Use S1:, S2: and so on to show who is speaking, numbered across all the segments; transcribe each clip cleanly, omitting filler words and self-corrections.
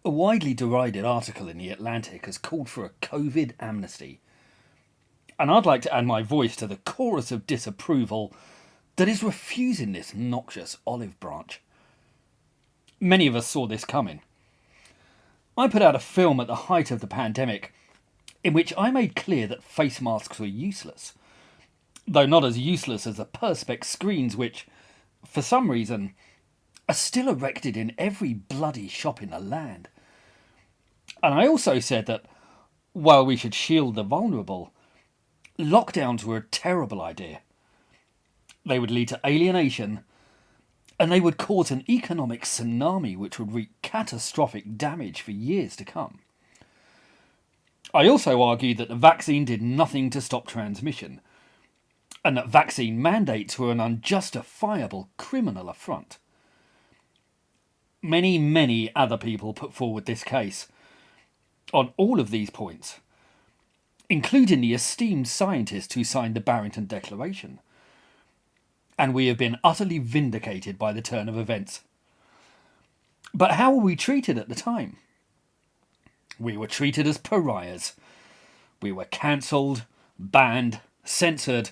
S1: A widely derided article in The Atlantic has called for a Covid Amnesty, and I'd like to add my voice to the chorus of disapproval that is refusing this noxious olive branch. Many of us saw this coming. I put out a film at the height of the pandemic in which I made clear that face masks were useless, though not as useless as the perspex screens which, for some reason, are still erected in every bloody shop in the land. And I also said that, while we should shield the vulnerable, lockdowns were a terrible idea. They would lead to alienation, and they would cause an economic tsunami which would wreak catastrophic damage for years to come. I also argued that the vaccine did nothing to stop transmission, and that vaccine mandates were an unjustifiable criminal affront. Many other people put forward this case on all of these points, including the esteemed scientist who signed the Barrington Declaration. And we have been utterly vindicated by the turn of events. But how were we treated at the time? We were treated as pariahs. We were cancelled, banned, censored,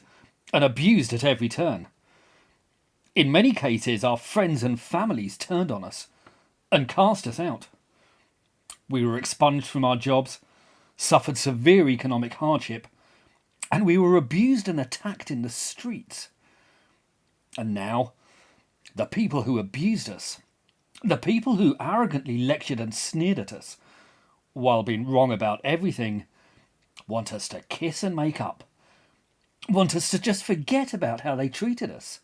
S1: and abused at every turn. In many cases, our friends and families turned on us and cast us out. We were expunged from our jobs, suffered severe economic hardship, and we were abused and attacked in the streets. And now, the people who abused us, the people who arrogantly lectured and sneered at us, while being wrong about everything, want us to kiss and make up, want us to just forget about how they treated us.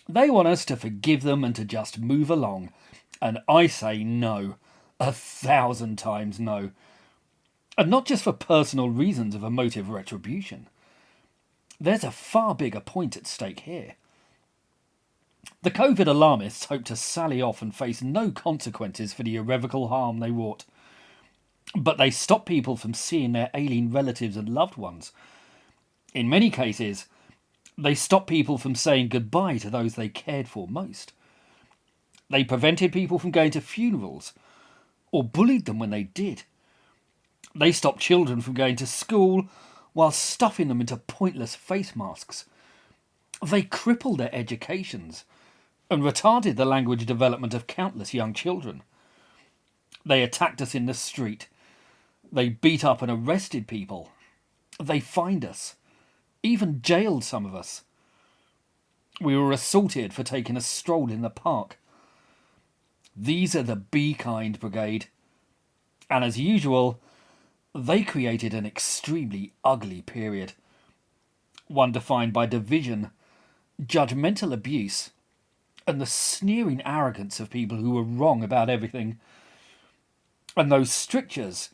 S1: They want us to forgive them and to just move along. And I say no, 1,000 times no. And not just for personal reasons of emotive retribution. There's a far bigger point at stake here. The Covid alarmists hope to sally off and face no consequences for the irrevocable harm they wrought. But they stop people from seeing their ailing relatives and loved ones. In many cases, they stop people from saying goodbye to those they cared for most. They prevented people from going to funerals, or bullied them when they did. They stopped children from going to school while stuffing them into pointless face masks. They crippled their educations and retarded the language development of countless young children. They attacked us in the street. They beat up and arrested people. They fined us, even jailed some of us. We were assaulted for taking a stroll in the park. These are the Be Kind Brigade. And as usual, they created an extremely ugly period. One defined by division, judgmental abuse, and the sneering arrogance of people who were wrong about everything. And those strictures,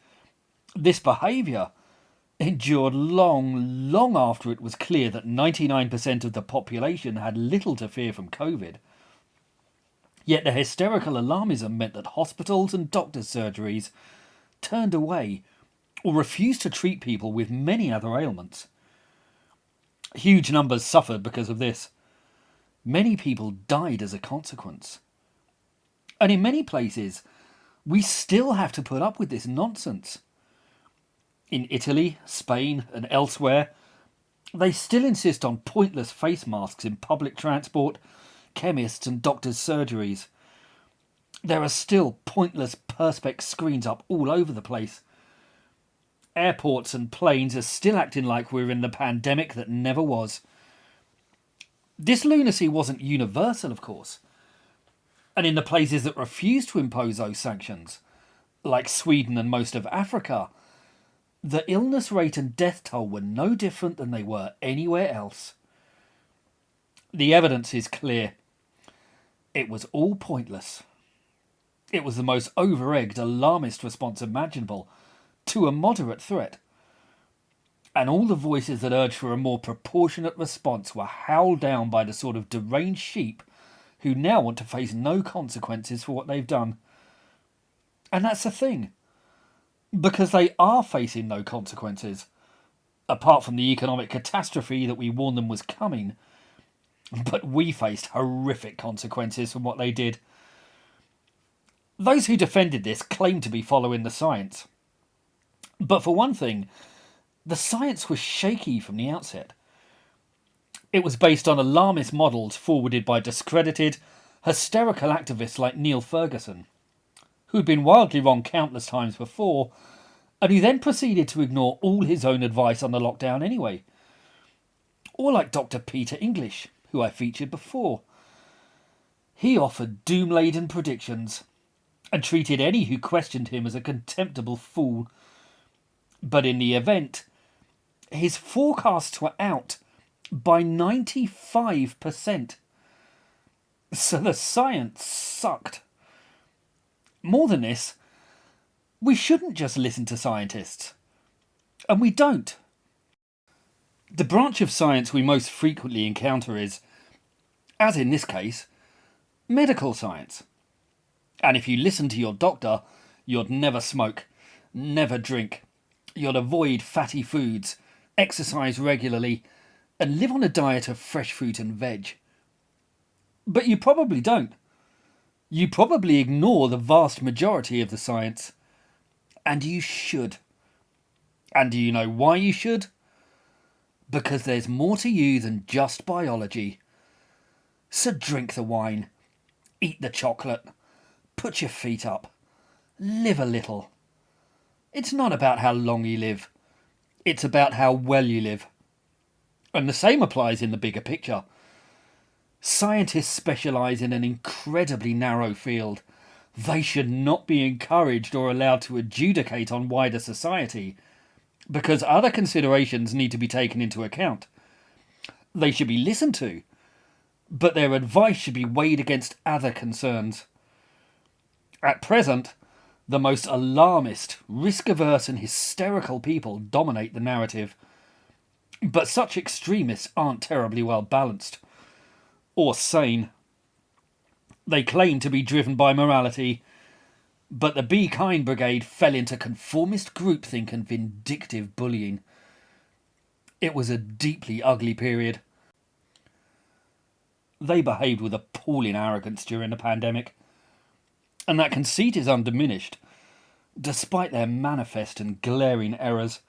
S1: this behaviour, endured long after it was clear that 99% of the population had little to fear from COVID. Yet the hysterical alarmism meant that hospitals and doctors' surgeries turned away or refused to treat people with many other ailments. Huge numbers suffered because of this. Many people died as a consequence. And in many places, we still have to put up with this nonsense. In Italy, Spain, and elsewhere, they still insist on pointless face masks in public transport, chemists and doctors' surgeries. There are still pointless perspex screens up all over the place. Airports and planes are still acting like we're in the pandemic that never was. This lunacy wasn't universal, of course. And in the places that refused to impose those sanctions, like Sweden and most of Africa, the illness rate and death toll were no different than they were anywhere else. The evidence is clear. It was all pointless. It was the most over-egged, alarmist response imaginable to a moderate threat. And all the voices that urged for a more proportionate response were howled down by the sort of deranged sheep who now want to face no consequences for what they've done. And that's the thing. Because they are facing no consequences, apart from the economic catastrophe that we warned them was coming. But we faced horrific consequences from what they did. Those who defended this claimed to be following the science. But for one thing, the science was shaky from the outset. It was based on alarmist models forwarded by discredited, hysterical activists like Neil Ferguson, who'd been wildly wrong countless times before, and who then proceeded to ignore all his own advice on the lockdown anyway. Or like Dr. Peter English, who I featured before. He offered doom-laden predictions and treated any who questioned him as a contemptible fool. But in the event, his forecasts were out by 95%. So the science sucked. More than this, we shouldn't just listen to scientists. And we don't. The branch of science we most frequently encounter is, as in this case, medical science. And if you listen to your doctor, you'd never smoke, never drink, you'd avoid fatty foods, exercise regularly, and live on a diet of fresh fruit and veg. But you probably don't. You probably ignore the vast majority of the science. And you should. And do you know why you should? Because there's more to you than just biology. So drink the wine, eat the chocolate, put your feet up, live a little. It's not about how long you live. It's about how well you live. And the same applies in the bigger picture. Scientists specialise in an incredibly narrow field. They should not be encouraged or allowed to adjudicate on wider society, because other considerations need to be taken into account. They should be listened to, but their advice should be weighed against other concerns. At present, the most alarmist, risk-averse and hysterical people dominate the narrative. But such extremists aren't terribly well balanced. Or sane. They claim to be driven by morality, but the Be Kind Brigade fell into conformist groupthink and vindictive bullying. It was a deeply ugly period. They behaved with appalling arrogance during the pandemic, and that conceit is undiminished, despite their manifest and glaring errors.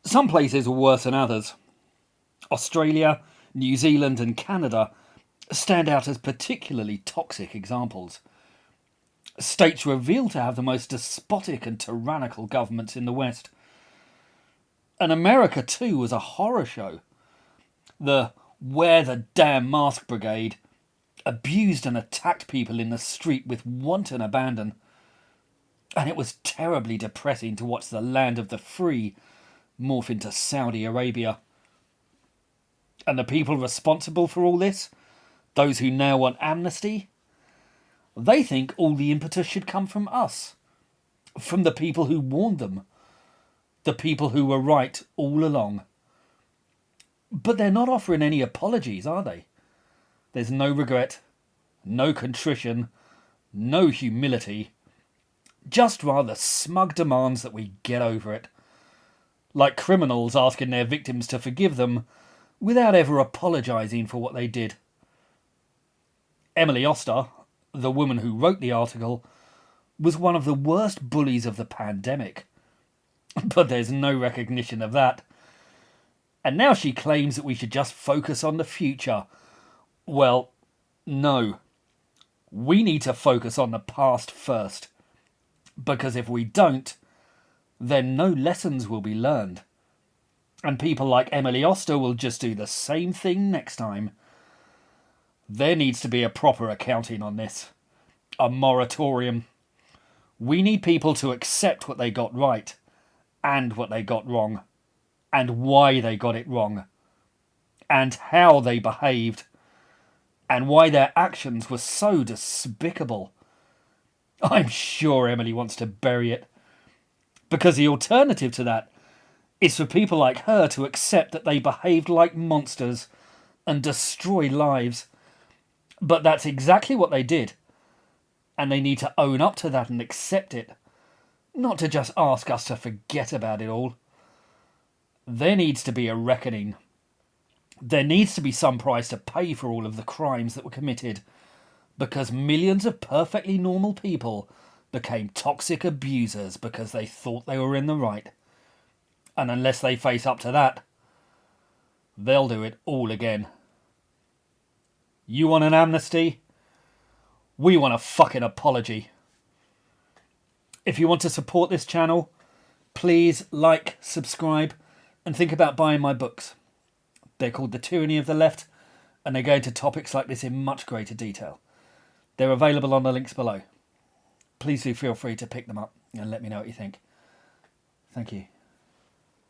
S1: Some places were worse than others. Australia, New Zealand and Canada stand out as particularly toxic examples. States revealed to have the most despotic and tyrannical governments in the West. And America too was a horror show. The Wear the Damn Mask Brigade abused and attacked people in the street with wanton abandon. And it was terribly depressing to watch the land of the free morph into Saudi Arabia. And the people responsible for all this, those who now want amnesty, they think all the impetus should come from us, from the people who warned them, the people who were right all along. But they're not offering any apologies, are they? There's no regret, no contrition, no humility, just rather smug demands that we get over it. Like criminals asking their victims to forgive them without ever apologising for what they did. Emily Oster, the woman who wrote the article, was one of the worst bullies of the pandemic. But there's no recognition of that. And now she claims that we should just focus on the future. Well, no. We need to focus on the past first. Because if we don't, then no lessons will be learned. And people like Emily Oster will just do the same thing next time. There needs to be a proper accounting on this. A moratorium. We need people to accept what they got right, and what they got wrong, and why they got it wrong, and how they behaved, and why their actions were so despicable. I'm sure Emily wants to bury it, because the alternative to that is for people like her to accept that they behaved like monsters and destroy lives. But that's exactly what they did. And they need to own up to that and accept it. Not to just ask us to forget about it all. There needs to be a reckoning. There needs to be some price to pay for all of the crimes that were committed. because millions of perfectly normal people became toxic abusers because they thought they were in the right. And unless they face up to that, they'll do it all again. You want an amnesty? We want a fucking apology. If you want to support this channel, please like, subscribe, and think about buying my books. They're called The Tyranny of the Left, and they go into topics like this in much greater detail. They're available on the links below. Please do feel free to pick them up and let me know what you think. Thank you.